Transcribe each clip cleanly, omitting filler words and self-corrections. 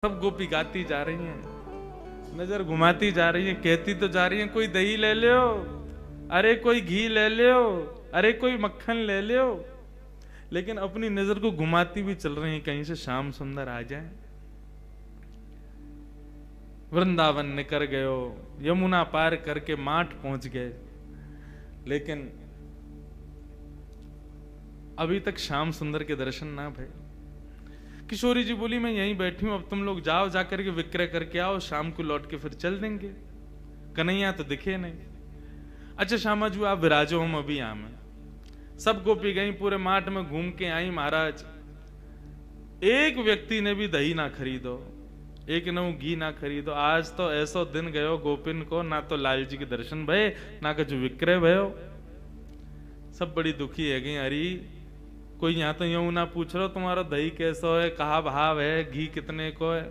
सब गोपी गाती जा रही हैं, नजर घुमाती जा रही हैं, कहती तो जा रही हैं कोई दही ले लो, अरे कोई घी ले लो, अरे कोई मक्खन ले लो, लेकिन अपनी नजर को घुमाती भी चल रही हैं कहीं से श्याम सुंदर आ जाए। वृंदावन निकल गयो, यमुना पार करके माठ पहुंच गए, लेकिन अभी तक श्याम सुंदर के दर्शन ना भय। किशोरी जी बोली मैं यहीं बैठी हूं, अब तुम लोग जाओ, जाकर के विक्रय करके आओ, शाम को लौट के फिर चल देंगे। कन्हैया तो दिखे नहीं। अच्छा श्यामा जी आप विराजो, हम अभी आम। सब गोपी गई, पूरे माठ में घूम के आई। महाराज एक व्यक्ति ने भी दही ना खरीदो, एक न घी ना खरीदो। आज तो ऐसो दिन गयो गोपिन को, ना तो लाल जी के दर्शन भये, ना कुछ विक्रय भयो। सब बड़ी दुखी है गई। अरे कोई यहाँ तो यूं ना पूछ रहा तुम्हारा दही कैसा है, कहा भाव है, घी कितने को है।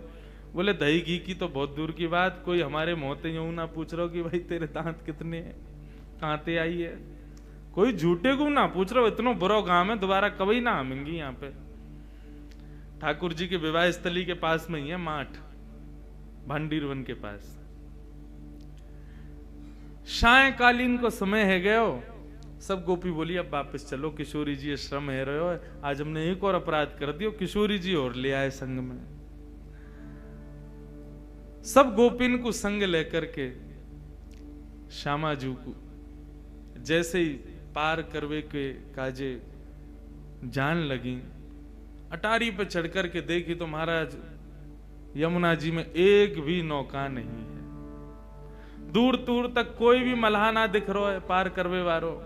बोले दही घी की तो बहुत दूर की बात, कोई हमारे मोहते यूं ना पूछ रहा कि भाई तेरे दांत कितने हैं, कहाँ ते आई है। कोई झूठे को ना पूछ रहा, इतना बुरा काम है, दोबारा कभी ना आमेंगी यहाँ पे। ठाकुर जी के विवाह स्थली के पास में ही है माठ, भांडीर वन के पास। सायकालीन को समय है गयो। सब गोपी बोली अब वापस चलो, किशोरी जी श्रम है रहे हो, आज हमने एक और अपराध कर दियो, किशोरी जी और ले आए संग में। सब गोपिन को संग लेकर के श्यामा जी को जैसे ही पार करवे के काजे जान लगी, अटारी पे चढ़ करके देखी तो महाराज यमुना जी में एक भी नौका नहीं है, दूर दूर तक कोई भी मल्हा ना दिख रहा है पार करवे वारो।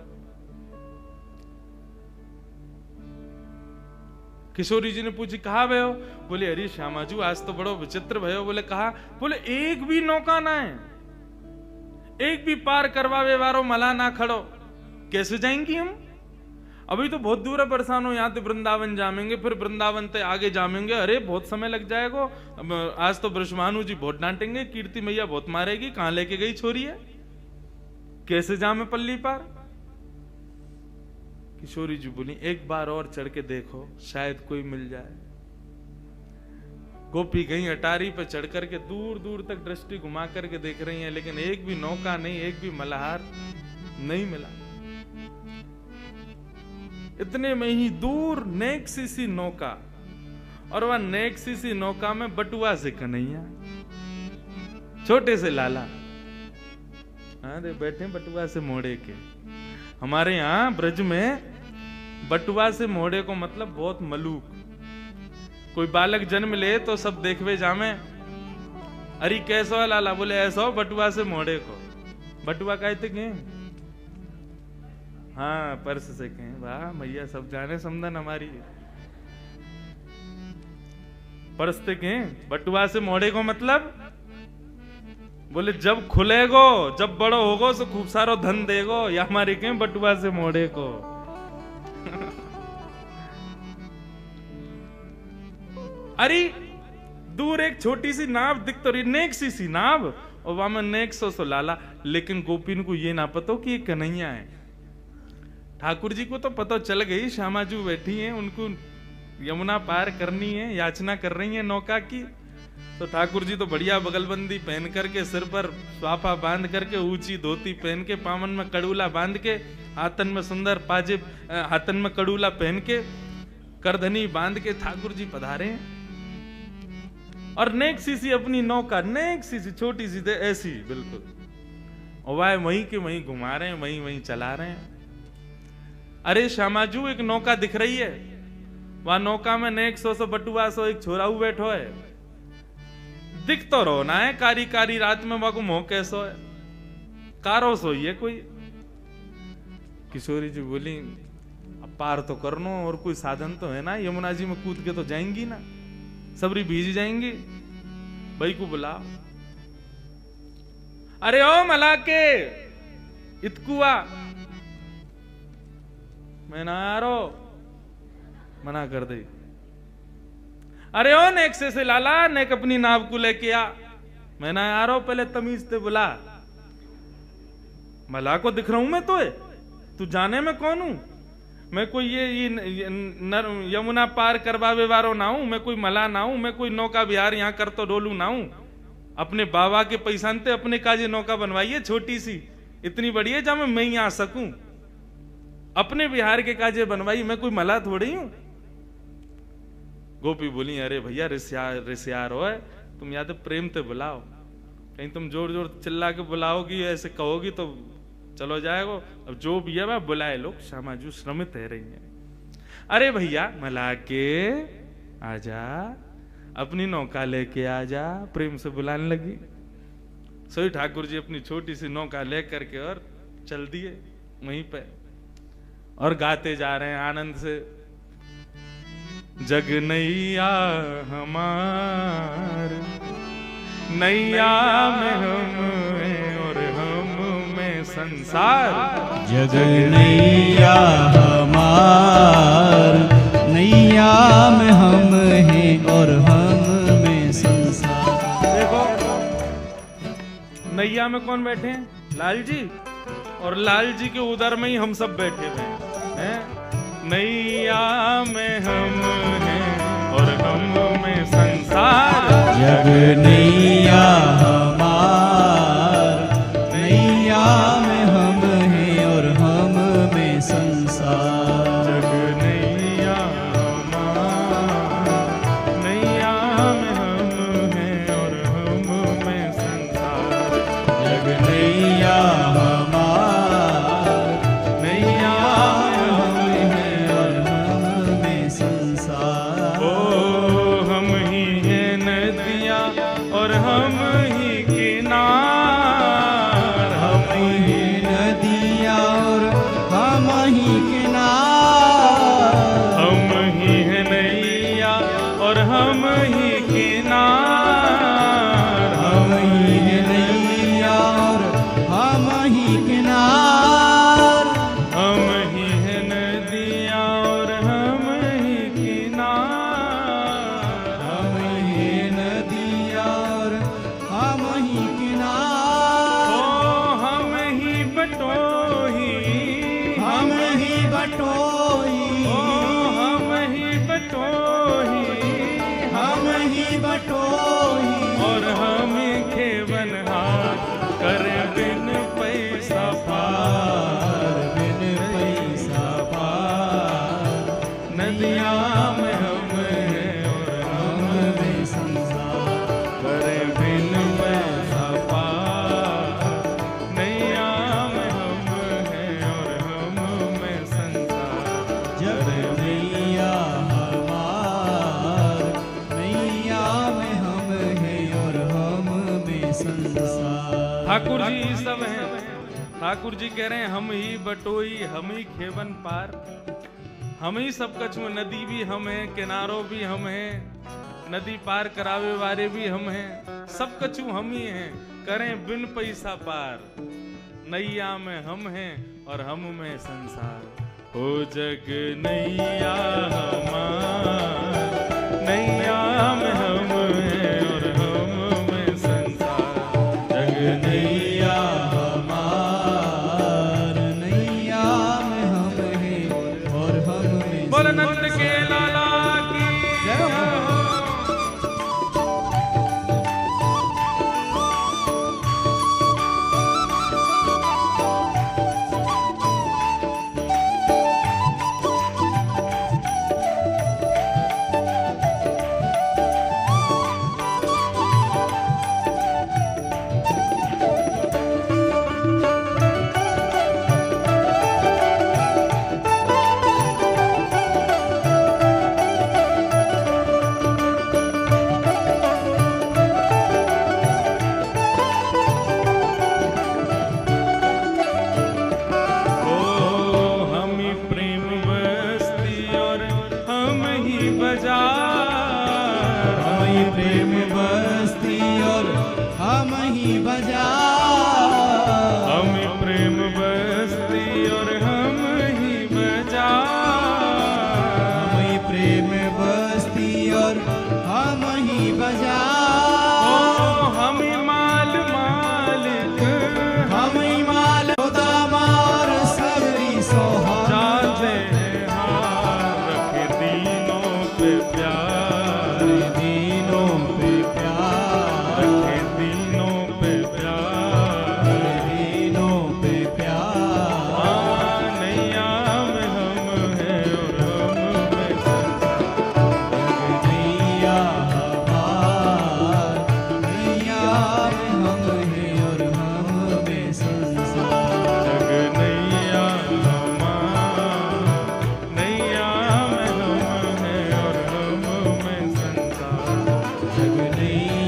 किशोरी जी ने पूछी कहा भयो, बोले अरे श्यामा जी आज तो बड़ो विचित्र भयो। बोले कहा, बोले एक भी नौका ना है, एक भी पार करवावे वारो मला ना खड़ो, कैसे जाएंगी हम। अभी तो बहुत दूर है, परेशान हो, यहाँ तो वृंदावन जामेंगे, फिर वृंदावन से आगे जामेंगे, अरे बहुत समय लग जाएगा। आज तो ब्रजभानु जी बहुत डांटेंगे, कीर्ति मैया बहुत मारेगी, कहां लेके गई छोरी है, कैसे जामे पल्ली पार। किशोरी जी बोली एक बार और चढ़ के देखो, शायद कोई मिल जाए। गोपी गई अटारी पे चढ़ करके दूर दूर तक दृष्टि घुमा करके देख रही हैं, लेकिन एक भी नौका नहीं, एक भी मल्हार नहीं मिला। इतने में ही दूर नेक सी नौका, और वह नेक सी नौका में बटुआ से कन्हैया, छोटे से लाला, अरे बैठे बटुआ से मोड़े के। हमारे यहाँ ब्रज में बटुआ से मोड़े को मतलब बहुत मलूक। कोई बालक जन्म ले तो सब देखवे जामे, अरे कैसो है लाला, बोले ऐसा बटुआ से मोड़े को। बटुआ कहते के, हाँ पर्स से कहें, वाह भैया सब जाने समझन हमारी। पर्स से कहें, बटुआ से मोड़े को मतलब बोले जब खुलेगो, जब बड़ो होगो तो खूब सारो धन देगो, या हमारे कहें बटुआ से मोड़े को। अरे दूर एक छोटी सी नाव दिख तो रही, नेक सी नाव, और वहां में नेक सो लाला। लेकिन गोपिन को ये ना पता कि ये कन्हैया है। ठाकुर जी को तो पता चल गई, श्यामा जी बैठी हैं, उनको यमुना पार करनी है, याचना कर रही है नौका की। तो ठाकुर जी तो बढ़िया बगलबंदी पहन करके, सिर पर स्वाफा बांध करके, ऊंची धोती पहन के, पावन में कड़ूला बांध के, हाथन में सुंदर पाजेब, हाथन में कड़ूला पहन के, करधनी बांध के ठाकुर जी पधारे हैं। और नेक सी अपनी नौका, नेक सी छोटी सी ऐसी बिल्कुल, और वह वहीं के वहीं घुमा रहे हैं, वहीं वहीं चला रहे हैं। अरे श्यामा जी एक नौका दिख रही है, वह नौका में नेक सो बटुआ सो एक छोरा बैठो है, दिख तो रोना है, कारी कारी रात में वह मोह कैसो है, कारो सो ही है कोई। किशोरी जी बोली अब पार तो करनो, और कोई साधन तो है ना, यमुना जी में कूद के तो जाएंगी ना, सबरी भीज जाएंगी, भाई को बुलाओ। अरे ओ मला के इतकुआ, मैं ना आ रो, मना कर दे। अरे ओ नेक से लाला, नेक अपनी नाव को लेके आ, मैं ना आ रहा हूं, पहले तमीज से बुला। मला को दिख रहा हूं मैं तो, तू जाने में कौन हूं, मैं कोई ये यमुना पार करवावे वारो ना हूं, मैं कोई मला ना हूं, मैं कोई नौका विहार यहाँ कर तो डोलू ना हूं। अपने बाबा के पैसानते अपने काजे नौका बनवाइए छोटी सी, इतनी बड़ी है जहां मैं ही आ सकूं। अपने बिहार के काजे बनवाई, मैं कोई मला थोड़ी हूं। गोपी बोली अरे भैया रिश्यार हो है, तुम या तो प्रेम से बुलाओ, कहीं तुम जोर जोर चिल्ला के बुलाओगी ऐसे कहोगी तो चलो जाएगा। अब जो भी है वह बुलाए लोग, श्यामाजू श्रमित है रही है। अरे भैया मला के आजा, अपनी नौका लेके आजा, प्रेम से बुलाने लगी। सोई ठाकुर जी अपनी छोटी सी नौका लेकर के और चल दिए वहीं पे, और गाते जा रहे हैं आनंद से, जग नैया हमार, नैया में हम हैं और हम में संसार। जग नैया हमार, नैया में हम हैं और हम में संसार। देखो नैया में कौन बैठे हैं? लाल जी, और लाल जी के उदर में ही हम सब बैठे हुए हैं। नैया में हम हैं और हम में संसार। जग नैया हमार, नैया में हम हैं और हम में संसार। जग नैया हमार, नैया में हम हैं और हम में संसार। जग नैया ठाकुर जी सब हैं। ठाकुर जी कह रहे हैं हम ही बटोई, हम ही खेवन पार, हम ही सब कछु, नदी भी हम हैं, किनारों भी हम हैं, नदी पार करावे वाले भी हम हैं, सब कछु हम ही हैं, करें बिन पैसा पार। नैया में हम हैं और हम में संसार। ओ जग नैया हमार, नैया में हम हैं और हम में संसार। जग नैया हमार, नैया में हम हैं और हम में। बोल नंद के लाला की जय हो।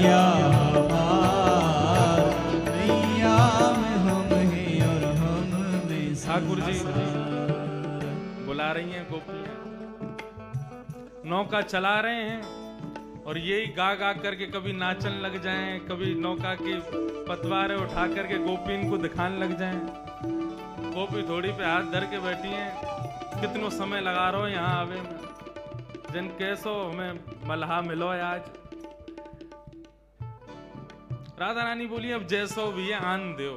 भैया हमार, नैया में हम हैं और हम में ठाकुर जी संसार। बुला रही हैं गोपियां, नौका चला रहे हैं और यही गा गा करके कभी नाचन लग जाएं, कभी नौका के पतवारे उठा करके गोपी इनको दिखाने लग जाएं। गोपी थोड़ी पे हाथ धर के बैठी हैं, कितनो समय लगा रहो यहाँ आवे में, जन कैसो हमें मल्हा मिलो आज। राधा रानी बोली अब जैसो भी है आन दो,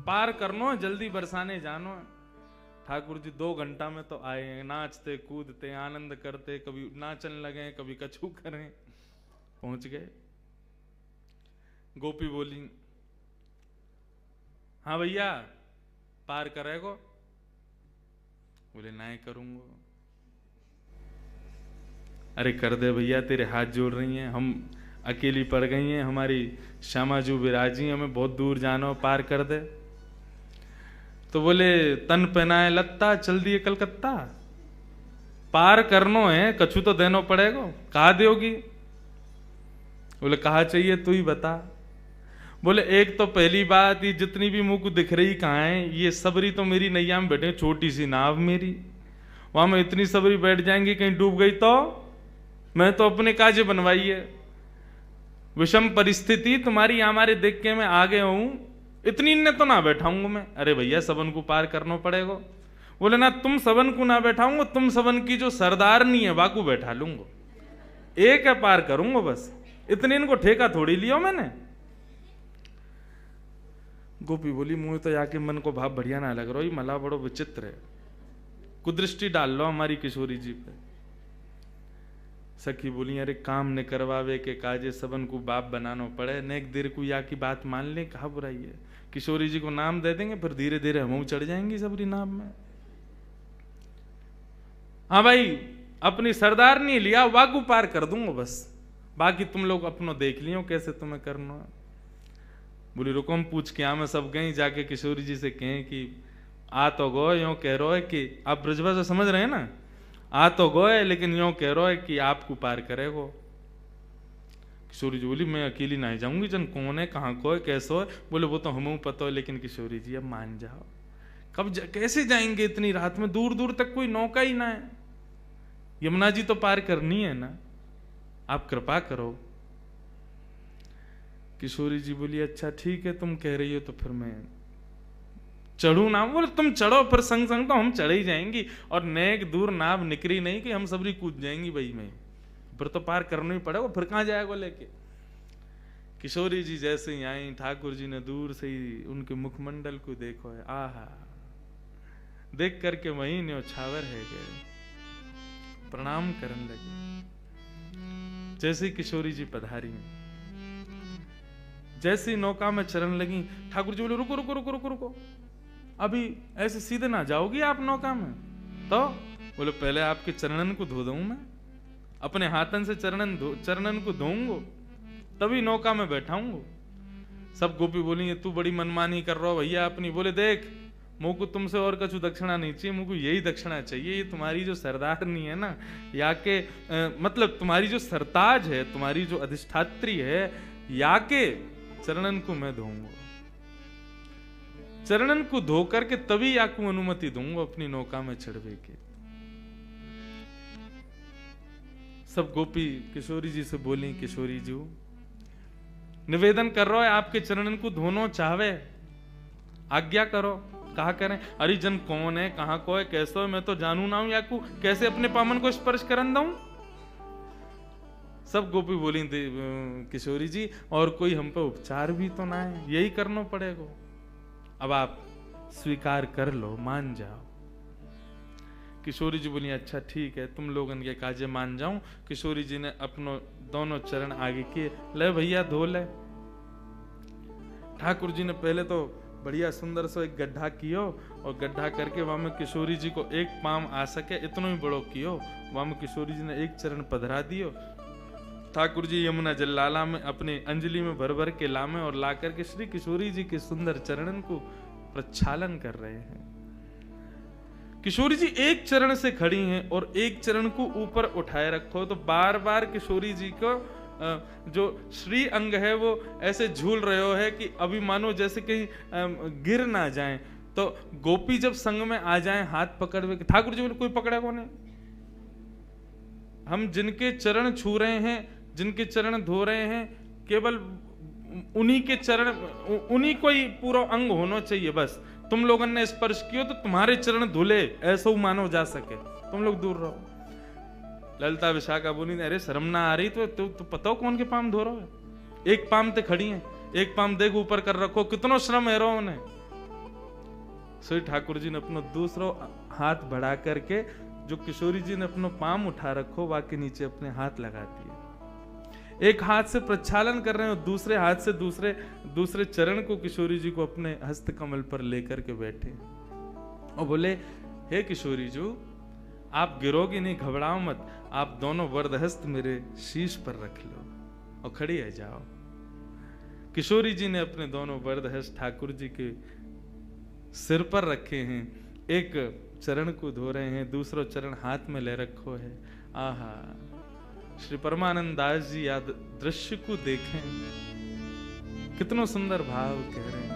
पार करनो जल्दी बरसाने जानो। ठाकुर जी 2 घंटा में तो आए हैं, नाचते कूदते आनंद करते, कभी नाचन लगे कभी कछू करें, पहुंच गए। गोपी बोली हाँ भैया पार करेगो? बोले नहीं करूंगा। अरे कर दे भैया, तेरे हाथ जोड़ रही हैं, हम अकेली पड़ गई हैं, हमारी श्यामा जू विराजी, हमें बहुत दूर जाना, पार कर दे। तो बोले तन पहनाए लत्ता चल दिए कलकत्ता, पार करनो है कछु तो देनो पड़ेगा, कहा दोगी? बोले कहा चाहिए तू ही बता। बोले एक तो पहली बात, ये जितनी भी मुंह को दिख रही कहाँ है, ये सबरी तो मेरी नैया में बैठे, छोटी सी नाव मेरी, वहां में इतनी सबरी बैठ जाएंगी कहीं डूब गई तो मैं तो अपने काजे बनवाई है। विषम परिस्थिति तुम्हारी हमारे देख के मैं आ गया हूं, इतनी ने तो ना बैठाऊंगा मैं। अरे भैया सबन को पार करना पड़ेगा। बोले ना तुम सबन को ना बैठाऊंगा, तुम सबन की जो सरदारनी है वाकू बैठा लूंगा, एक है पार करूंगा बस, इतने इनको ठेका थोड़ी लिया मैंने। गोपी बोली मुंह तो याके मन को भाव बढ़िया ना लग रहा, ये मला बड़ो विचित्र है, कुदृष्टि डाल लो हमारी किशोरी जी पे। सखी बोली अरे काम ने करवावे के काजे सबन को बाप बनाना पड़े, नेक देर को या की बात मान ले, कहा बुराई है। किशोरी जी को नाम दे देंगे फिर धीरे धीरे हम चढ़ जाएंगी सबरी नाम में। हाँ भाई अपनी सरदार नहीं लिया, वाकू पार कर दूंगा बस, बाकी तुम लोग अपनो देख लियो कैसे तुम्हें करना। बोली रुको हम पूछ के मैं सब गई, जाके किशोरी जी से कहें कि आ तो गो यूं कह रहा है कि आप ब्रजभाषा समझ रहे हैं ना, आ तो गो है लेकिन यूं कह रहा है कि आपको पार करेगो। किशोरी जी बोली मैं अकेली नहीं जाऊंगी, जन कौन है कहाँ को है कैसो है। बोले वो तो हमें पता है, लेकिन किशोरी जी अब मान जाओ, कैसे जाएंगे इतनी रात में, दूर दूर तक कोई नौका ही ना है, यमुना जी तो पार करनी है ना, आप कृपा करो। किशोरी जी बोली अच्छा ठीक है तुम कह रही हो तो फिर मैं चढ़ू ना। बोले तुम चढ़ो फिर संग संग तो हम चढ़े ही जाएंगी, और नेक दूर नाव निकरी नहीं कि हम सबरी कूद जाएंगी भाई में, फिर तो पार करना ही पड़ेगा, फिर कहां जाएगा लेके। किशोरी जी जैसे ही आई, ठाकुर जी ने दूर से ही उनके मुखमंडल को देखो है, आहा देख करके वही न्योछावर है गए, प्रणाम करने लगे। जैसे किशोरी जी पधारी, जैसी नौका में चरण लगी, ठाकुर जी बोले रुको रुको रुको रुको रुको, अभी ऐसे सीधे ना जाओगी आप नौका में। तो बोले पहले आपके चरणन को धो दूं मैं, अपने हाथन से चरणन को धोऊंगा तभी नौका में बैठाऊंगा। सब गोपी बोली तू बड़ी मनमानी कर रहा हो भैया अपनी। बोले देख मुझ को तुमसे और कछु दक्षिणा नहीं चाहिए, मुझको यही दक्षिणा चाहिए, ये तुम्हारी जो सरदारनी है ना, या के मतलब तुम्हारी जो सरताज है, तुम्हारी जो अधिष्ठात्री है, या के चरणन को मैं धोऊंगा, चरणन को धो करके तभी याकू अनुमति दूंगा अपनी नौका में चढ़वे के। सब गोपी किशोरी जी से बोली किशोरी जी निवेदन कर रहा है आपके चरणन को धोनो चाहवे, आज्ञा करो। कहा करें? अरे जन कौन है कहां को है कैसो है मैं तो जानू ना हूं, याकू कैसे अपने पामन को स्पर्श करन दूं। सब गोपी बोली किशोरी जी और कोई हम पे उपचार भी तो ना है, यही करना पड़ेगा, अब आप स्वीकार कर लो, मान जाओ। किशोरी जी बोली अच्छा ठीक है तुम लोगन के काजे मान जाऊं। किशोरी जी ने अपनो दोनों चरण आगे किए, ले भैया धो ले। ठाकुर जी ने पहले तो बढ़िया सुंदर सो एक गड्ढा कियो, और गड्ढा करके वहां में किशोरी जी को एक पाम आ सके इतना ही बड़ो कियो, वहां में किशोरी जी ने एक चरण पधरा दियो। ठाकुर जी यमुना जल लाला में अपने अंजलि में भर भर के लामे और ला करके श्री किशोरी जी के सुंदर चरणन को प्रक्षालन कर रहे हैं। किशोरी जी एक चरण से खड़ी हैं और एक चरण को ऊपर उठाए रखो, तो बार बार किशोरी जी को जो श्री अंग है वो ऐसे झूल रहे हो है कि अभी मानो जैसे कहीं गिर ना जाएं। तो गोपी जब संग में आ जाएं हाथ पकड़ में, ठाकुर जी ने कोई पकड़ा कौन है? हम जिनके चरण छू रहे हैं, जिनके चरण धो रहे हैं, केवल उन्हीं के चरण, उन्हीं को ही पूरा अंग होना चाहिए। बस तुम लोगों ने स्पर्श किया तो तुम्हारे चरण धुले, ऐसा मानो जा सके, तुम लोग दूर रहो। ललिता विशाखा बोली, अरे शर्म ना आ रही तो पता हो कौन के पाम धो रहा है? एक पाम ते खड़ी है, एक पाम देख ऊपर कर रखो, कितनो श्रम है रहो उन्हें। सो ठाकुर जी ने अपना दूसरा हाथ बढ़ा करके जो किशोरी जी ने अपना पाम उठा रखो वाके नीचे अपने हाथ लगा दिए। एक हाथ से प्रक्षालन कर रहे हो, दूसरे हाथ से दूसरे चरण को किशोरी जी को अपने हस्त कमल पर लेकर के बैठे और बोले, हे किशोरी जी, आप गिरोगी नहीं, घबराओ मत, आप दोनों वरदहस्त मेरे शीश पर रख लो और खड़ी है जाओ। किशोरी जी ने अपने दोनों वरदहस्त ठाकुर जी के सिर पर रखे हैं, एक चरण को धो रहे हैं, दूसरा चरण हाथ में ले रखो है। आहा, श्री परमानंद दास जी याद दृश्य को देखें, कितना सुंदर भाव कह रहे हैं।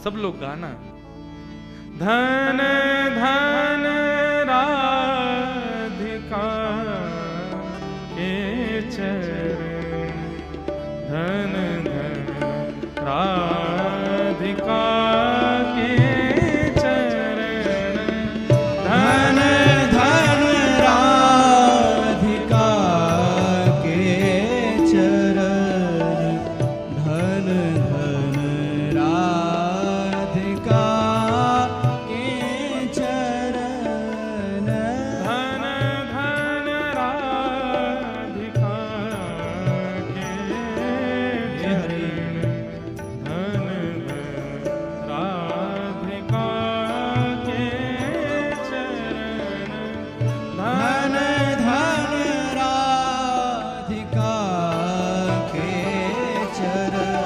सब लोग गाना, धन धन राधिका के चरण, धन धन राधिका के चरण, धन धन राधिका के चरण, धन धन राधिका के चरण, धन धन राधिका के चरण, धन धन राधिका के चरण, धन धन राधिका के चरण, धन धन राधिका के चरण,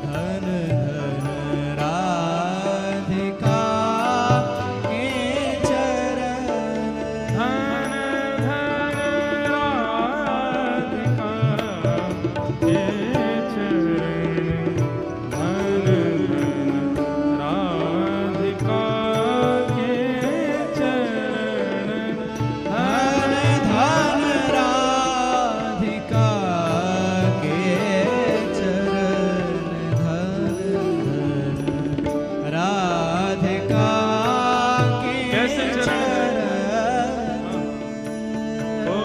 धन धन राधिका के चरण, धन धन राधिका के चरण, धन धन राधिका के चरण, धन धन राधिका के कैसे चरण? चरण। ओ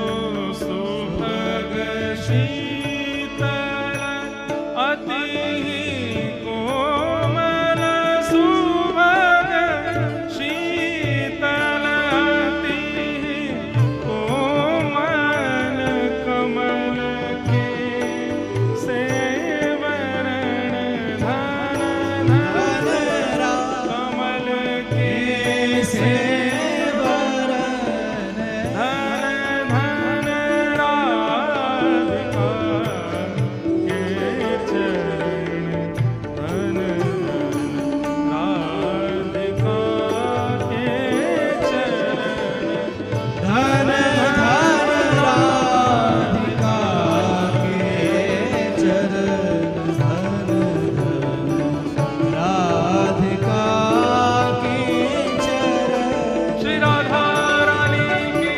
सुभग शीतल अति कोमल, सुभग शीतल अति कोमल, कमल के सेवरण, धन धन कमल के सेवरण, धन धन राधिका के चरण, धन धन राधिका के चरण, धन धन राधिका के चरण, धन धन राधिका के चरण। श्री राधा रानी की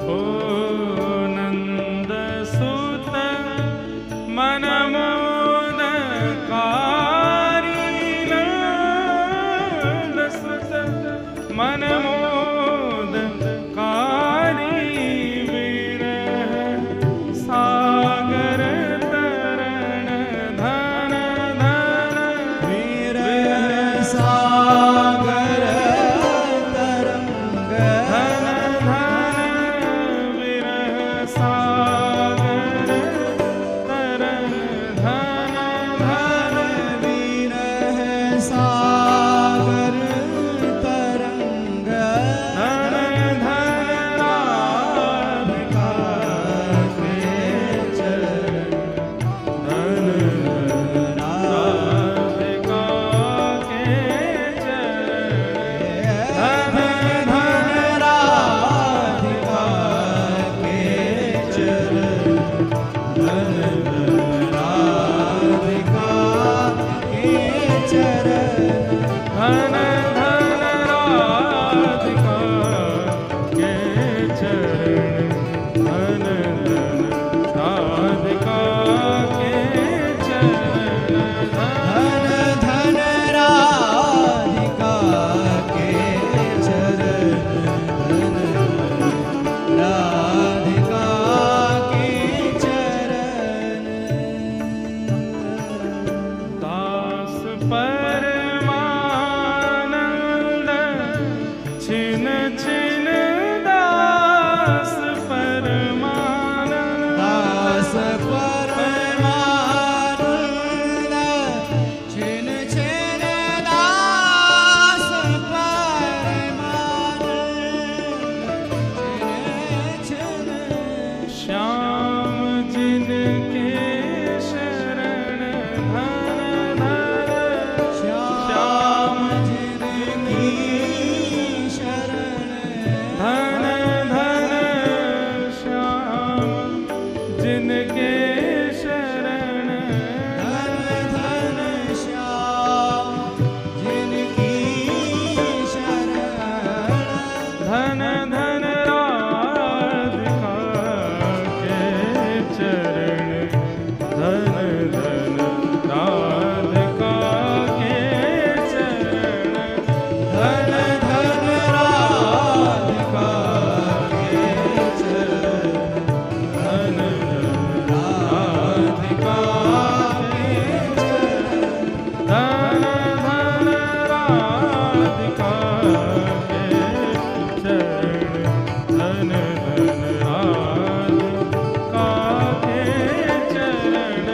ओ नंद सुत मन मोद कारी, नंद सुत मन मोद कारी, विरह राधिका के चरण धन धन राधिका के चरण धन धन राधिका के चरण धन धन राधिका के चरण धन राधिका के चरण दास परमानंद छिन छिन दास परमानंद दास परमानंद छिन छिन दास परमानंद छिन छिन श्याम जिनके शरण धन धन श्याम जिनकी शरण धन धन श्याम जिनके शरण धन धन श्याम जिनकी शरण धन धन राधिका के चरण धन धन राधिका के चरण धन धन राधिका के चरण धन राधिका के चरण धन धन राधिका के चरण धन धन राधिका के चरण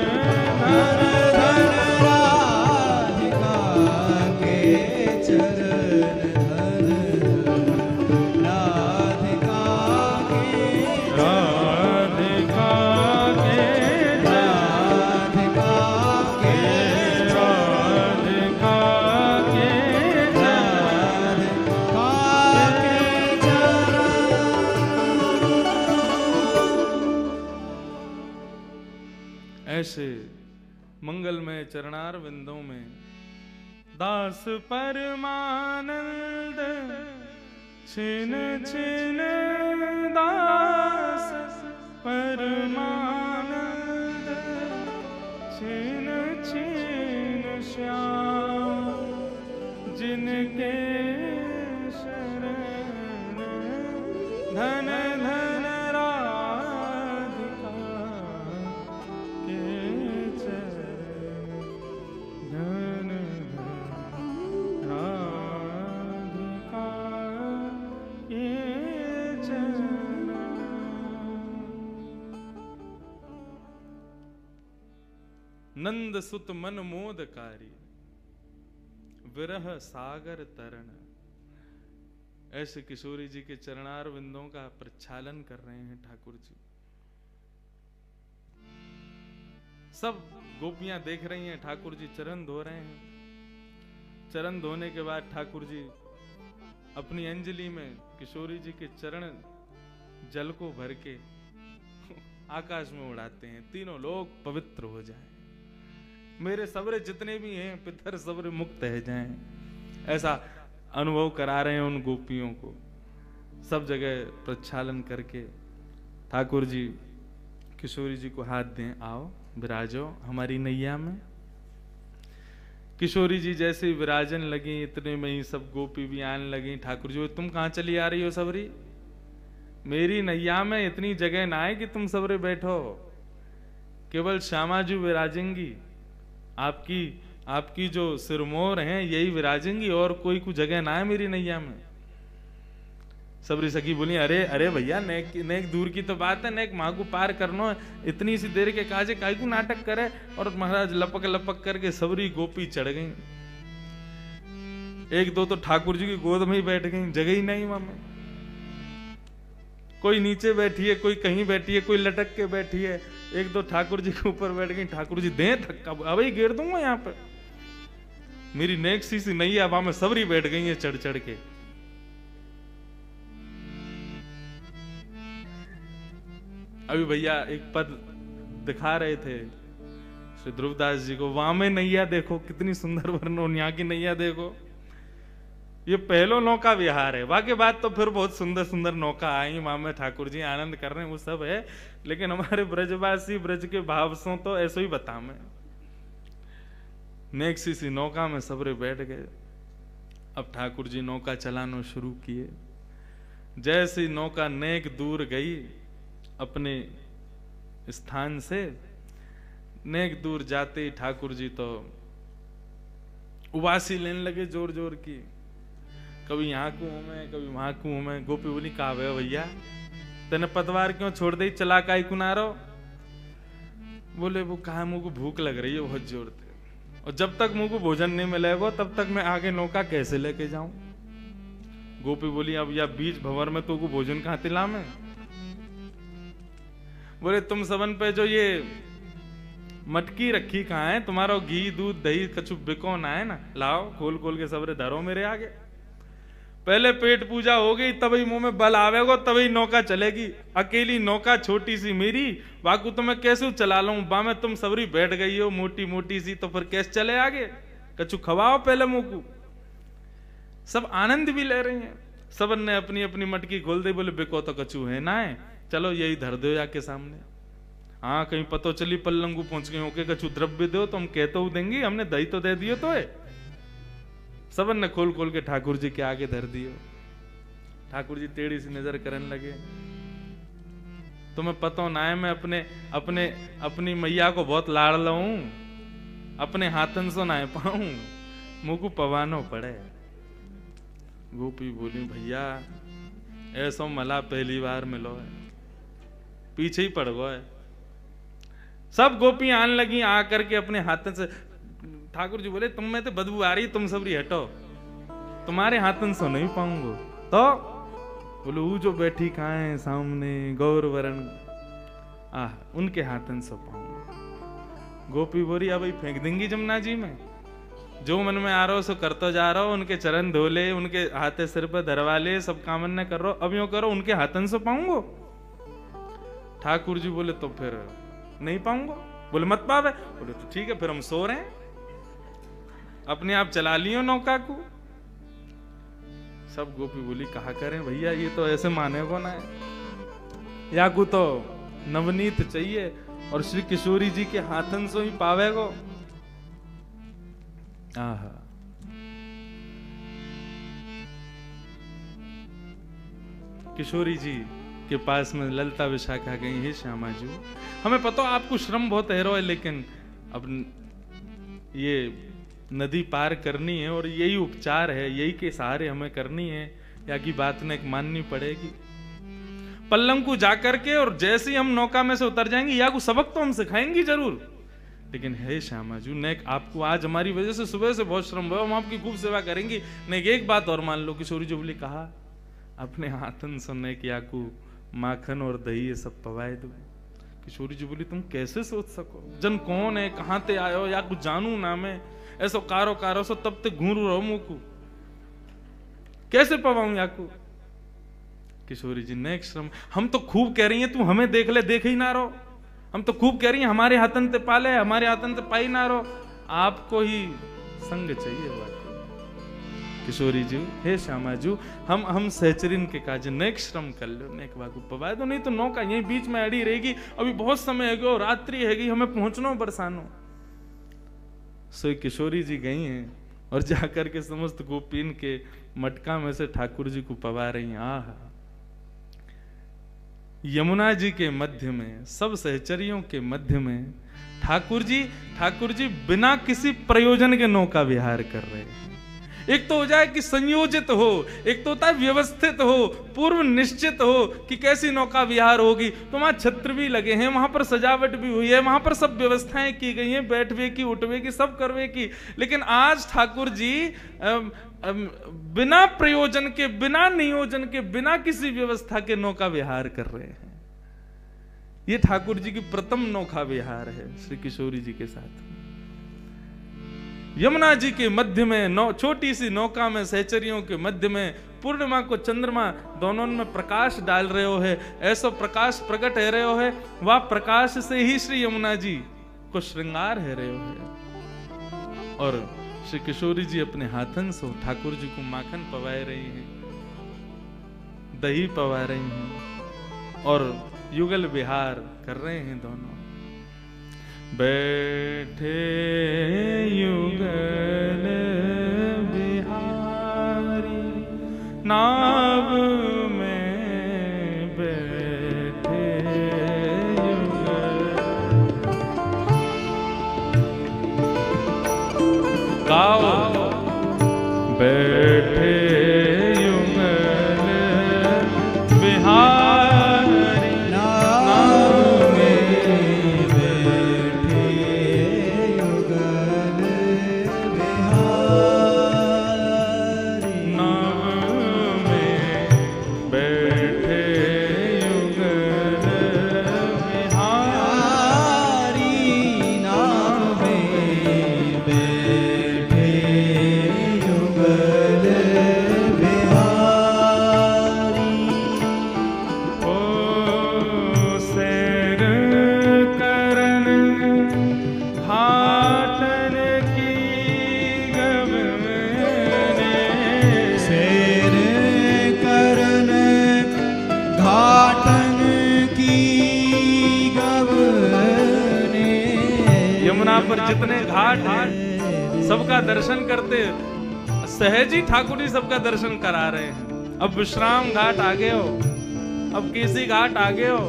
धन धन राधिका के चरण धन धन राधिका के राधिका के राधिका के राधिका के राधिका के चरण ऐसे मंगलमय चरणार विंदों में दास परमानंद छिन छिन दास परमानंद छिन छिन श्याम जिनके शरण धन धन राधिका के चरण धन धन राधिका के चरण। नंद सुत मन मोदकारी विरह सागर तरण। ऐसे किशोरी जी के चरणार विंदों का प्रक्षालन कर रहे हैं ठाकुर जी। सब गोपियां देख रही हैं, ठाकुर जी चरण धो रहे हैं। चरण धोने के बाद ठाकुर जी अपनी अंजलि में किशोरी जी के चरण जल को भर के आकाश में उड़ाते हैं, तीनों लोग पवित्र हो जाएं, मेरे सबरे जितने भी हैं पितर सबरे मुक्त है जाएं। ऐसा अनुभव करा रहे हैं उन गोपियों को। सब जगह प्रक्षालन करके ठाकुर जी किशोरी जी को हाथ दें, आओ विराजो हमारी नैया में। किशोरी जी जैसे ही विराजन लगी, इतने में ही सब गोपी भी आने लगी। ठाकुर जी, तुम कहां चली आ रही हो सबरी? मेरी नैया में इतनी जगह ना है कि तुम सबरे बैठो, केवल श्यामा जी विराजेंगी, आपकी जो सिरमोर हैं यही विराजेंगी, और कोई कुछ जगह ना है मेरी नैया में। सबरी सखी बोली, अरे अरे भैया, नेक दूर की तो बात है, नेक माँ को पार करनो है, इतनी सी देर के काजे काई को नाटक करे। और महाराज लपक लपक करके सबरी गोपी चढ़ गई। एक दो तो ठाकुर जी की गोद में ही बैठ गई, जगह ही नहीं वहां में। कोई नीचे बैठी है, कोई कहीं बैठी है, कोई लटक के बैठी है। एक दो ठाकुर जी के ऊपर बैठ गई। ठाकुर जी दें धक्का, अब ही गिर दूंगा यहाँ पे। मेरी नेक सी नहीं है, वहां में सबरी बैठ गई है चढ़ चढ़ के। अभी भैया एक पद दिखा रहे थे श्री ध्रुवदास जी को, वहां में नैया देखो कितनी सुंदर वर्णन, यहाँ की नैया देखो। ये पहलो नौका विहार है, बाकी बात तो फिर बहुत सुंदर सुंदर नौका आई, वहां में ठाकुर जी आनंद कर रहे हैं, वो सब है। लेकिन हमारे ब्रजवासी ब्रज के भाव सो तो ऐसो ही बता में। नेक्स्ट सी नौका में सबरे बैठ गए। अब ठाकुर जी नौका चलाना शुरू किए। जैसी नौका नेक दूर गई अपने स्थान से, नेक दूर जाते ही ठाकुर जी तो उबासी लेने लगे जोर जोर की। कभी यहाँ कुओं में, कभी वहां कुओं में। गोपी बोली, कहा भैया तेने पतवार क्यों छोड़ दी, चला काई कुनारो? बोले, वो कहा मुझको भूख लग रही है बहुत जोर से, और जब तक मुझको भोजन नहीं मिलेगा तब तक मैं आगे नौका कैसे लेके जाऊं। गोपी बोली, अब या बीच भंवर में तो भोजन कहां तिला में? बोले, तुम सबन पे जो ये मटकी रखी कहाँ है? तुम्हारा घी दूध दही कछु बिकौन आए ना, लाओ खोल खोल के सबरे धरो मेरे आगे। पहले पेट पूजा हो गई, तभी मुंह में बल आवेगा, तभी नौका चलेगी। अकेली नौका छोटी सी मेरी, बाकू तो मैं कैसे चला लूं? बा में तुम सबरी बैठ गई हो मोटी मोटी सी, तो फिर कैसे चले आगे? कछु खवाओ पहले मुंह को। सब आनंद भी ले रहे हैं, सबन ने अपनी अपनी मटकी खोल दी। बोले, बिको तो कछु है ना है, चलो यही धर दो जाके सामने। हाँ, कहीं पतो चली पल्लंगू पहुंच गए होके कछु द्रव्य दो तो हम कहते देंगे, हमने दही तो दे दियो तो है। सबन ने खोल खोल के ठाकुर जी के आगे धर दियो। ठाकुर जी टेढ़ी सी नजर करने लगे। तुम्हें पता ना है, मैं अपनी मैया को बहुत लाड़ लूं, अपने हाथन से ना पाऊं, मुझको पवानो पड़े। गोपी बोली, भैया ऐसा मला पहली बार मिलो है, पीछे ही पड़ गए। सब गोपियां आने लगी आकर के अपने हाथन से। ठाकुर जी बोले, तुम में तो बदबू आ रही, तुम सबरी हटो, तुम्हारे हाथन से नहीं पाऊंगा। तो बोले, वो जो बैठी कहाँ है सामने गौर वरण, उनके हाथन से पाऊंगा। गोपी बोली, अब फेंक देंगी जमुना जी में, जो मन में आ रहा हो सो करते जा रहा हो, उनके चरण धोले, उनके हाथे सिर पर धरवा ले, सब काम न कर रहा, अब यूं करो उनके हाथन से पाऊंगा। ठाकुर जी बोले, तो फिर नहीं पाऊंगा। बोले, मत पावे। बोले, तो ठीक है, फिर हम सो रहे हैं, अपने आप चला लियो नौका को। सब गोपी बोली, कहा करें भैया, ये तो ऐसे माने को ना है, या को तो नवनीत चाहिए और श्री किशोरी जी के हाथन से ही पावेगो। आहा, किशोरी जी के पास में ललता विशाखा गई, हे श्यामा जी, हमें पता आपको श्रम बहुत है, लेकिन अब ये नदी पार करनी है और यही उपचार है, यही के सहारे हमें करनी है, या की बात ने माननी पड़ेगी। पल्लम को जाकर के और जैसे ही हम नौका में से उतर जाएंगे, या को सबक तो हम सिखाएंगे जरूर, लेकिन हे श्यामा जी, नेक आपको आज हमारी वजह से सुबह से बहुत श्रम हुआ, हम आपकी खूब सेवा करेंगे। नेक एक बात और मान लो, किशोरी जी बोली, कहा अपने हाथन से नेक या को माखन और दही ये सब पवाए दो। किशोरी जी बोली, तुम कैसे सोच सको, जन कौन है, कहां ते आयो, या कुछ जानू ना मैं, ऐसो कारो कारो सो तब तक घूरू रहो मुंह को, कैसे पवाऊं याकू? किशोरी जी, नेक श्रम, हम तो खूब कह रही हैं, तू हमें देख ले, देख ही ना रहो, हम तो खूब कह रही हैं, हमारे हाथन ते पाले, हमारे हाथन ते पाई ना रहो, आपको ही संग चाहिए बात। किशोरी जी, हे श्यामा जी, हम सहचरिन के काज नेक श्रम कर लो, नेक बागू पवाए दो, नहीं तो नौका यहीं बीच में अड़ी रहेगी, अभी बहुत समय है गो, रात्रि हैगी, हमें पहुंचना बरसानो। सो किशोरी जी गई हैं और जाकर के समस्त गोपीन के मटका में से ठाकुर जी को पवा रही हैं। आहा, यमुना जी के मध्य में, सब सहचरियों के मध्य में ठाकुर जी बिना किसी प्रयोजन के नौका विहार कर रहे हैं। एक तो हो जाए कि संयोजित हो, एक तो होता है व्यवस्थित हो, पूर्व निश्चित हो कि कैसी नौका विहार होगी, तो वहां छत्र भी लगे हैं, वहां पर सजावट भी हुई है, वहां पर सब व्यवस्थाएं की गई हैं, बैठवे की, उठवे की, सब करवे की। लेकिन आज ठाकुर जी बिना प्रयोजन के, बिना नियोजन के, बिना किसी व्यवस्था के नौका विहार कर रहे हैं। ये ठाकुर जी की प्रथम नौका विहार है श्री किशोरी जी के साथ। यमुना जी के मध्य में छोटी सी नौका में सहचरियों के मध्य में पूर्णिमा को चंद्रमा दोनों में प्रकाश डाल रहे हो है, ऐसा प्रकाश प्रकट है रहे हो है, वह प्रकाश से ही श्री यमुना जी को श्रृंगार है रहे हो है। और श्री किशोरी जी अपने हाथन से ठाकुर जी को माखन पवाए रही हैं, दही पवा रही हैं और युगल विहार कर रहे हैं दोनों। बैठे युगल बिहारी नाव में बैठे युगल। गाओ बैठे युगल बिहारी नाव में बैठे युगल बिहारी। नाव में बैठे युगल बिहारी। नाव में बैठे युगल बिहारी। ओ सैर करन घाटन की गवने। सैर करन घाटन की गवने। यमुना पर जितने घाट हैं सबका दर्शन करते, सहज ही ठाकुर जी सबका दर्शन करा रहे हैं। अब विश्राम घाट आगे हो, अब केसी घाट आगे हो,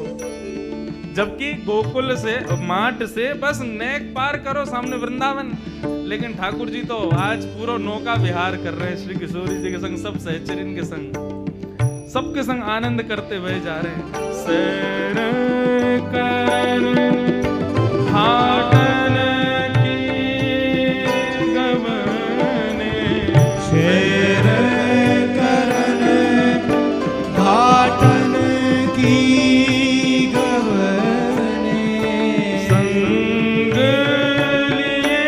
जबकि गोकुल से माट से बस नेक पार करो सामने वृंदावन। लेकिन ठाकुर जी तो आज पूरा नौका विहार कर रहे हैं श्री किशोरी जी के संग, सब सहचरिन के संग, सबके संग आनंद करते हुए जा रहे हैं। सैर करन घाटन की गवने। सैर करन घाटन की गवने। संग लिए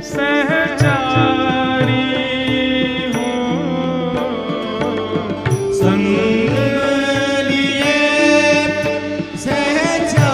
सहचारी हो। संग लिए सहचारी।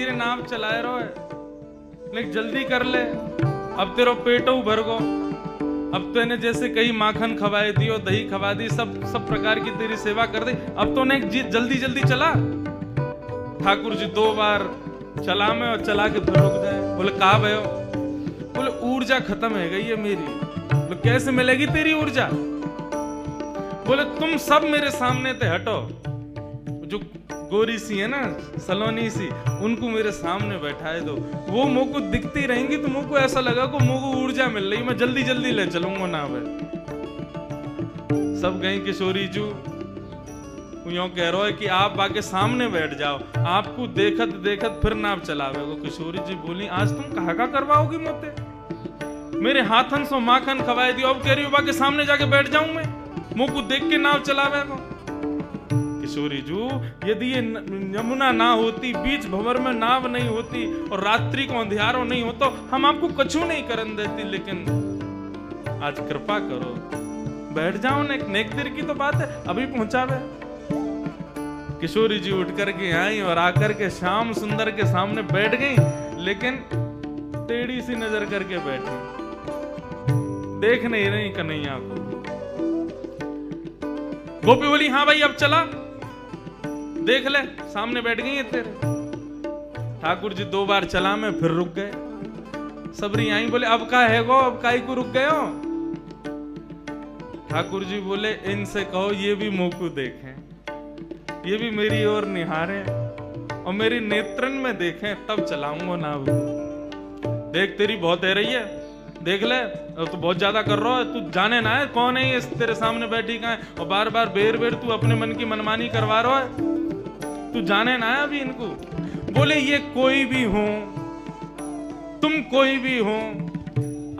धीरे नाव चलाए रहो है, लेकिन जल्दी कर ले, अब तेरा पेट भर गो। अब तो इन्हें जैसे कई माखन खवाए दियो, दही खवा दी, सब प्रकार की तेरी सेवा कर दी, अब तो ने जल्दी जल्दी चला। ठाकुर जी 2 बार चला में और चला के फिर रुक जाए। बोले कहा भयो? बोले ऊर्जा खत्म है गई है मेरी। बोले कैसे मिलेगी तेरी ऊर्जा? बोले तुम सब मेरे सामने ते हटो, जो गोरी सी है ना, सलोनी सी, उनको मेरे सामने बैठाए दो, वो मुंह को दिखती रहेंगी तो मुंह को ऐसा लगा को मुंह को ऊर्जा मिल रही, मैं जल्दी जल्दी ले चलूंगा ना। सब गई किशोरी जू यूं कह रहा है कि आप बाके सामने बैठ जाओ, आपको देखत देखत फिर नाव चलावे। किशोरी जी बोली आज तुम कहा करवाओगी मोते? मेरे हाथन सो माखन खवाए दियो, अब कह रही हो बाके सामने जाके बैठ जाऊं मैं, मुंह को देख के नाव चलावे को। किशोरी जू यदि ये यमुना ना होती, बीच भंवर में नाव नहीं होती और रात्रि को अंधियारो नहीं होता, हम आपको कछु नहीं करन देती, लेकिन आज कृपा करो बैठ जाओ। नेक देर की तो बात है, अभी पहुंचावे। किशोरी जी उठ करके आई और आकर के श्याम सुंदर के सामने बैठ गई, लेकिन टेढ़ी सी नजर करके बैठी, देख नहीं रही कन्हैया को। गोपी बोली हाँ भाई अब चला, देख ले सामने बैठ गई है तेरे। ठाकुर जी 2 बार चला में फिर रुक गए। सबरी आई बोले अब का है गो, अब काई को रुक गए हो? ठाकुर जी बोले इनसे कहो ये भी मुंह को देखें, ये भी मेरी ओर निहारें और मेरी नेत्रन में देखें, तब चलाऊंगा ना। देख तेरी बहुत है रही है, देख ले, अब तू बहुत ज्यादा कर रहा है, तू जाने ना है कौन है ये तेरे सामने बैठी कहाँ है, और बार बार बेर बेर तू अपने मन की मनमानी करवा रहा है, तू जाने ना है अभी इनको। बोले ये कोई भी हो, तुम कोई भी हो,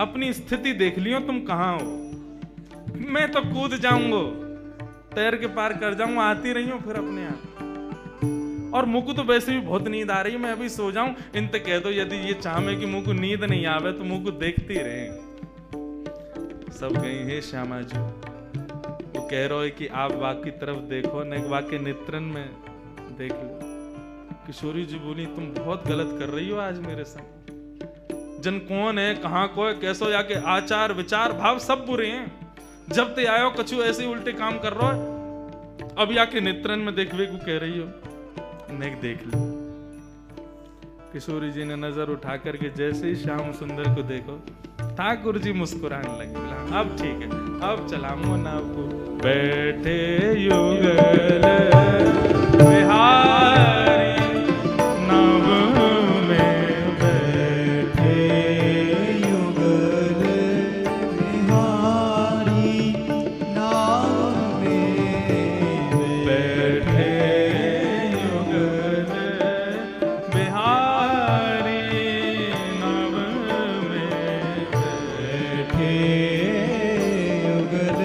अपनी स्थिति देख लियो तुम कहाँ हो, मैं तो कूद जाऊंगा, तैर के पार कर जाऊंगा, आती रही हूं फिर अपने आप। और मुझको तो वैसे भी बहुत नींद आ रही है, मैं अभी सो जाऊं। इनते कह दो यदि ये चाहे कि मुझको नींद नहीं आवे तो मुझको देखती रहे। सब गई है श्यामा जी, वो कह रहा है कि आप वाक की तरफ देखो, न वाक के नेत्रन में देख लो। किशोरी जी बोली तुम बहुत गलत कर रही हो आज मेरे संग। जन कौन है, कहाँ को है, कैसो जाके आचार विचार भाव सब बुरे हैं। जब ते आयो कछु ऐसे उल्टे काम कर रहा है, अब याके नेत्रन में देखवे को कह रही हो, नेक देख लो। किशोरी जी ने नजर उठा करके जैसे ही श्याम सुंदर को देखो, ठाकुर जी मुस्कुराने लगे, बोला अब ठीक है, अब चलाऊंगा ना आपको। बैठे युगल बिहारी नव में, बैठे युगल बिहारी नाव में, बैठे युगल बिहारी नव में, बैठे युगल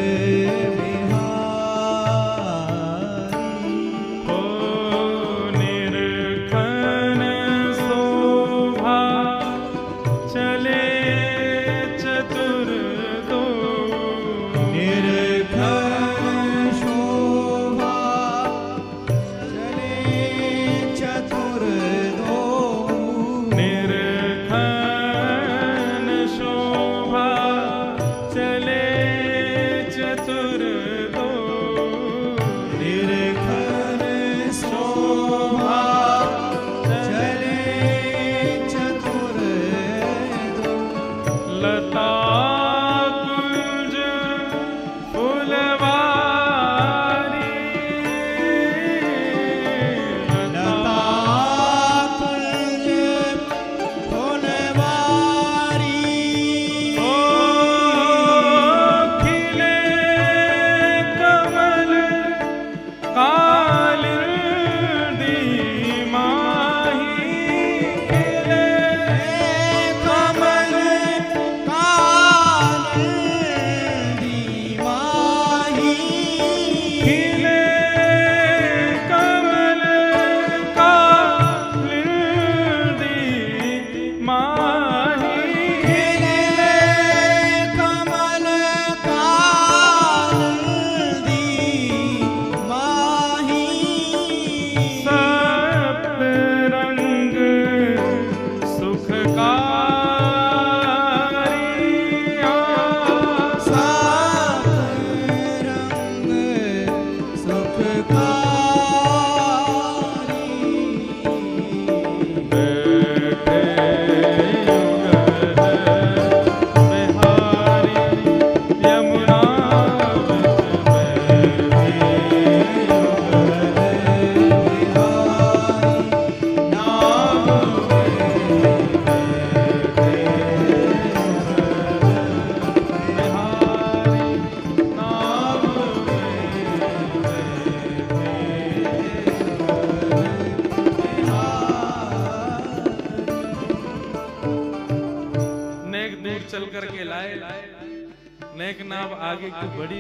नेक नाव आगे की बढ़ी।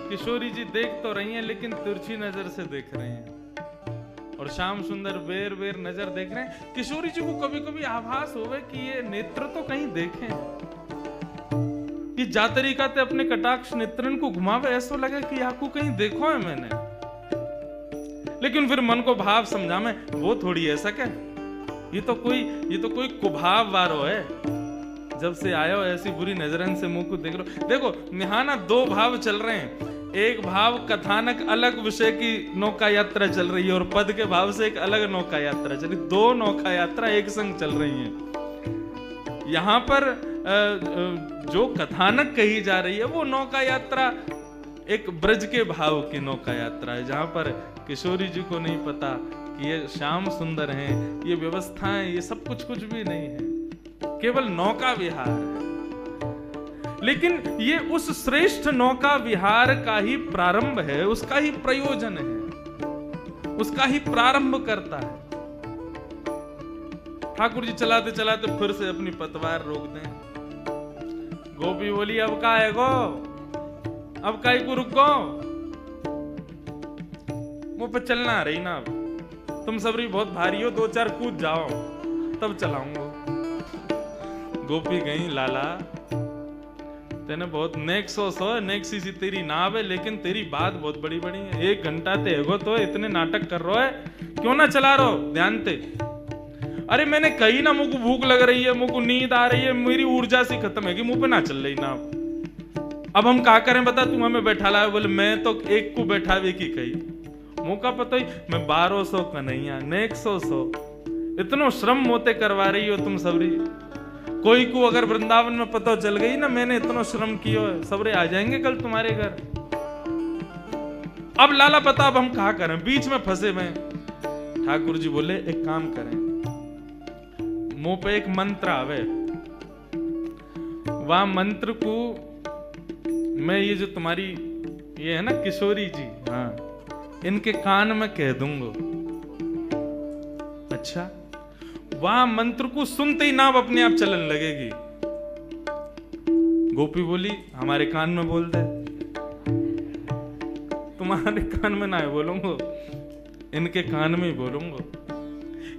किशोरी जी देख तो रही हैं लेकिन तिरछी नजर से देख रहे हैं और श्याम सुंदर बेर बेर नजर देख रहे हैं। किशोरी जी को कभी कभी आभास होवे कि ये नेत्र तो कहीं देखें, ये जा तरीका ते अपने कटाक्ष नेत्रन को घुमावे, ऐसा लगे कि आपको कहीं देखो है मैंने। लेकिन फिर मन को भाव समझा में वो थोड़ी ऐसा क्या, ये तो कोई कुभाव वारो है। जब से आयो ऐसी बुरी नजरन से मुंह को देख लो। देखो निहाना दो भाव चल रहे हैं, एक भाव कथानक अलग विषय की नौका यात्रा चल रही है और पद के भाव से एक अलग नौका यात्रा चल रही, दो नौका यात्रा एक संग चल रही है। यहाँ पर जो कथानक कही जा रही है वो नौका यात्रा एक ब्रज के भाव की नौका यात्रा है, जहां पर किशोरी जी को नहीं पता कि ये श्याम सुंदर हैं, ये व्यवस्थाएं, ये सब कुछ भी नहीं है, केवल नौका विहार है। लेकिन ये उस श्रेष्ठ नौका विहार का ही प्रारंभ है, उसका ही प्रयोजन है, उसका ही प्रारंभ करता है। ठाकुर जी चलाते चलाते फिर से अपनी पतवार रोक दें। गोपी बोली अब का है गो, अब काई को रुको, मुंह पे चलना रही ना, अब तुम सबरी बहुत भारी हो, दो चार कूद जाओ तब चलाऊंगा। गोपी गई लाला तेने बहुत नेक सो नेक सी तेरी नाव है, लेकिन तेरी बात बहुत बड़ी बड़ी है। 1 घंटा ते एगो तो इतने नाटक कर रहा है, क्यों ना चला रहो ध्यान ते। अरे मैंने कही ना मुझको भूख लग रही है, मुझको नींद आ रही है, मेरी ऊर्जा सी खत्म है कि मुंह पे ना चल रही ना। अब हम क्या करें बता, तू हमें बैठा ला। बोले मैं तो एक को बैठावे की कही, मुंह का पता ही मैं 1200 कन्हैया नेक 100 इतनो श्रम मोते करवा रही हो तुम सबरी। कोई को अगर वृंदावन में पता चल गई ना मैंने इतना श्रम किया है, सबरे आ जाएंगे कल तुम्हारे घर। अब लाला पता अब हम कहा करें, बीच में फंसे में। ठाकुर जी बोले एक काम करें, मुंह पे एक मंत्र आवे, वह मंत्र को मैं ये जो तुम्हारी ये है ना किशोरी जी, हाँ इनके कान में कह दूंगा। अच्छा, वह मंत्र को सुनते ही नाव अपने आप चलन लगेगी। गोपी बोली हमारे कान में बोल दे। तुम्हारे कान में ना बोलूंगा, इनके कान में ही बोलूंगा,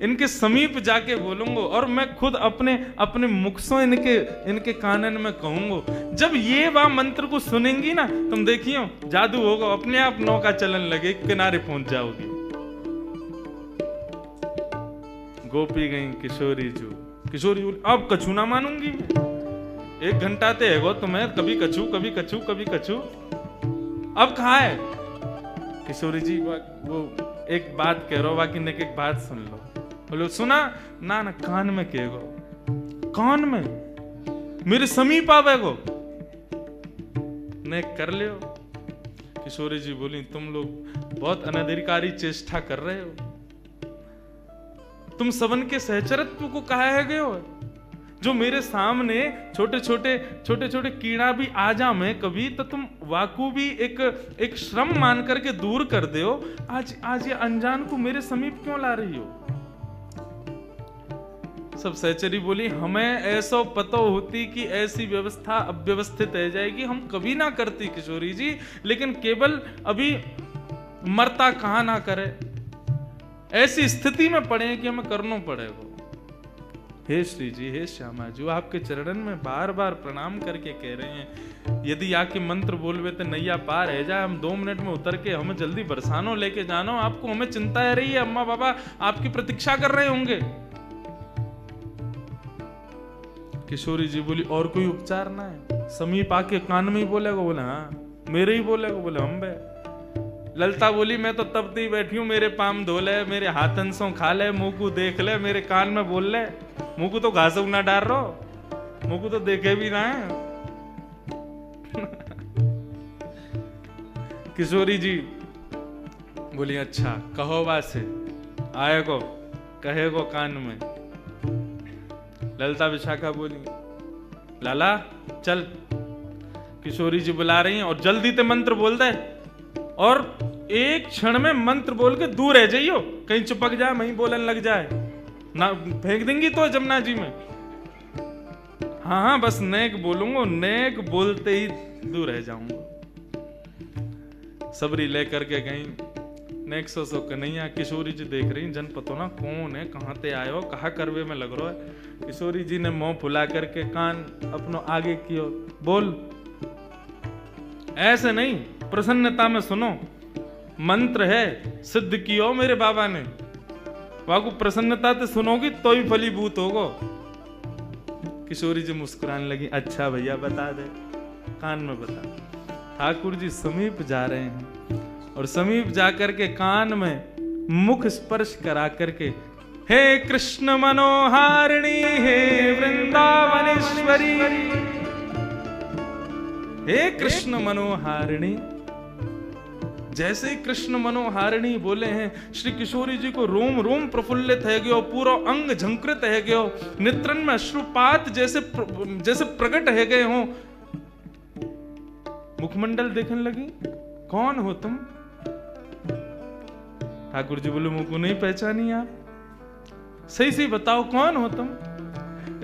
इनके समीप जाके बोलूंगा और मैं खुद अपने मुख से इनके कानन में कहूंगा। जब ये वह मंत्र को सुनेंगी ना तुम देखियो जादू होगा, अपने आप नौका चलन लगे, किनारे पहुंच जाओगी। गोपी गई किशोरी बोली अब कछु ना मानूंगी मैं, 1 घंटा ते है तुम्हें, कभी कछु कभी कछु कभी कछु, अब कहाँ है। किशोरी जी वो एक बात कह रहा बाकी ने एक बात सुन लो। बोलो सुना ना ना कान में कहेगो, कान में मेरे समीप आवेगो ने कर लियो। किशोरी जी बोली तुम लोग बहुत अनधिकारी चेष्टा कर रहे हो, तुम सबन के सहचरत्व को कहा है गए हो। जो मेरे सामने छोटे छोटे कीड़ा भी आ जा मैं कभी, तो तुम वाकू भी एक श्रम मान करके दूर कर दे हो। आज ये अनजान को मेरे समीप क्यों ला रही हो। सब सहचरी बोली हमें ऐसा पता होती कि ऐसी व्यवस्था अव्यवस्थित रह जाएगी, हम कभी ना करती किशोरी जी, लेकिन केवल अभी मरता कहां ना करे, ऐसी स्थिति में पड़े कि हमें करना पड़ेगा। हे श्री जी, हे श्यामा जी, आपके चरणन में बार बार प्रणाम करके कह रहे हैं, यदि आके मंत्र बोलवे तो नैया पार है जाए, हम 2 मिनट में उतर के हमें जल्दी बरसानो लेके जानो, आपको हमें चिंता है रही है, अम्मा बाबा आपकी प्रतीक्षा कर रहे होंगे। किशोरी जी बोली और कोई उपचार ना है। समीप आके कान में ही बोलेगा। बोले हाँ मेरे ही बोलेगा। बोले हम बे। ललता बोली मैं तो तब ती बैठी हूं, मेरे पाम धो ले, मेरे हाथन सो खा ले, मुंह को देख ले, मेरे कान में बोल ले। मुंह को तो घास ना डाल रो, मुंह को तो देखे भी ना है। किशोरी जी बोली अच्छा कहो वासे आए को कहे को कान में। ललता विशाखा बोली लाला चल, किशोरी जी बुला रही हैं और जल्दी ते मंत्र बोल दे, और एक क्षण में मंत्र बोल के दूर रह जाइयो, कहीं चिपक जाए वहीं बोलन लग जाए ना, फेंक देंगी तो जमुना जी में। हाँ हाँ बस नेक बोलूंगा, नेक बोलते ही दूर रह जाऊंगा। सबरी लेकर के गई नेक सो कन्हैया। किशोरी जी देख रही जन पतो ना कौन है, कहाँ ते आयो, कहाँ करवे में लग रहा है। किशोरी जी ने मुंह फुला करके कान अपनो आगे कियो, बोल। ऐसे नहीं, प्रसन्नता में सुनो, मंत्र है सिद्ध कियो मेरे बाबा ने, वाकू प्रसन्नता से सुनोगी तो ही फलीभूत होगो। किशोरी जी मुस्कुराने लगी, अच्छा भैया बता दे, कान में बता। ठाकुर जी समीप जा रहे हैं और समीप जाकर के कान में मुख स्पर्श करा करके, हे कृष्ण मनोहारिणी, हे वृंदावनेश्वरी, हे कृष्ण मनोहारिणी। जैसे ही कृष्ण मनोहारिणी बोले हैं, श्री किशोरी जी को रोम रोम प्रफुल्लित है गयो, पूरा अंग झंकृत है गयो, नेत्रन में अश्रुपात जैसे प्रकट है गए हो। मुखमंडल देखने लगी, कौन हो तुम? ठाकुर जी बोले, मुझको नहीं पहचानी आप, सही सही बताओ कौन हो तुम?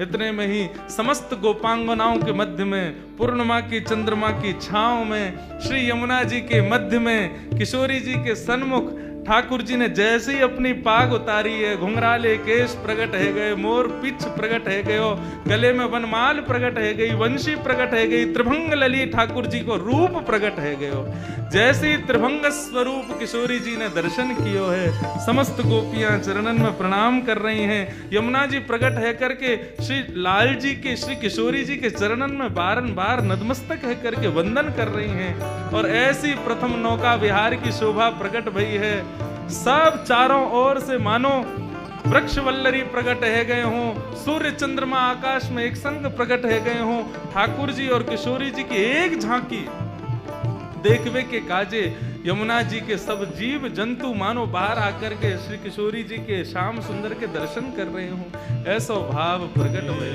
इतने में ही समस्त गोपांगनाओं के मध्य में, पूर्णिमा की चंद्रमा की छांव में, श्री यमुना जी के मध्य में, किशोरी जी के सन्मुख ठाकुर जी ने जैसे ही अपनी पाग उतारी है, घुंघराले केश प्रकट है गए, मोर पिछ प्रकट है गयो, गले में वनमाल प्रकट है गई, वंशी प्रकट है गई, त्रिभंग लली ठाकुर जी को रूप प्रकट है गयो। जैसे ही त्रिभंग स्वरूप किशोरी जी ने दर्शन कियो है, समस्त गोपियां चरणन में प्रणाम कर रही हैं। यमुना जी प्रकट है करके श्री लाल जी के, श्री किशोरी जी के चरणन में बारंबार नतमस्तक है करके वंदन कर रही हैं। और ऐसी प्रथम नौका विहार की शोभा प्रकट भई है। सब चारों ओर से मानो वृक्ष वल्लरी प्रकट है गए हों, सूर्य चंद्रमा आकाश में एक संग प्रकट है गए हों। ठाकुर जी और किशोरी जी की एक झांकी देखवे के काजे यमुना जी के सब जीव जंतु मानो बाहर आकर के श्री किशोरी जी के श्याम सुंदर के दर्शन कर रहे हों। ऐसा भाव प्रकट हुए।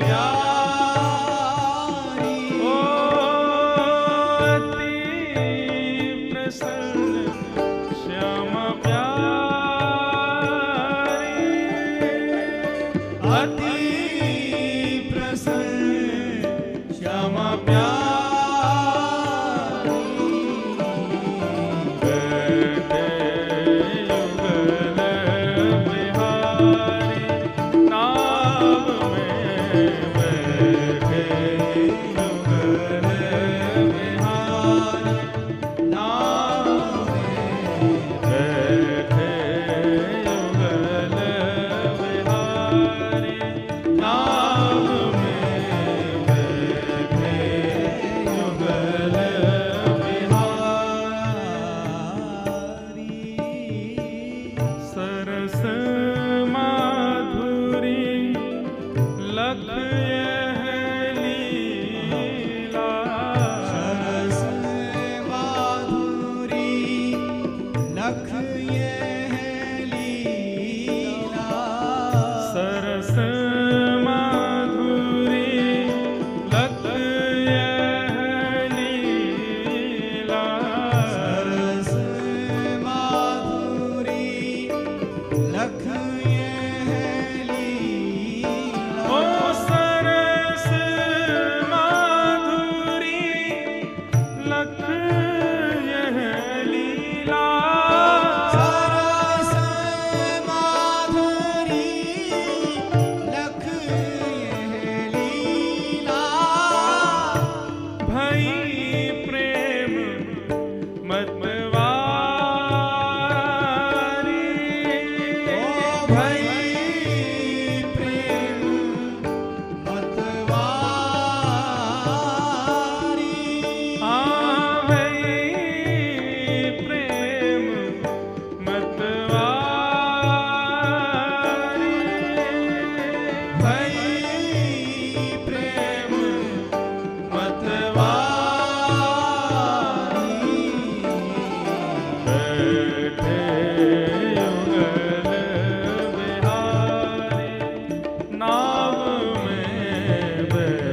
प्यारी। ओ अति प्रसन्न श्यामा प्यारी, अति प्रसन्न श्यामा प्यारी। सरस माधुरी लख यह लीला, सरस माधुरी लख यह लीला। सरस माधुरी लख यह लीला, सरस माधुरी लख यह लीला। ओ सरस माधुरी लख यह लीला, सरस माधुरी लख यह लीला। भई प्रेम मतवारी, ओ भई प्रेम मतवारी। हाँ भई प्रेम मतवारी, भई प्रेम मतवारी। बैठे युगल बिहारी, नाव में बैठे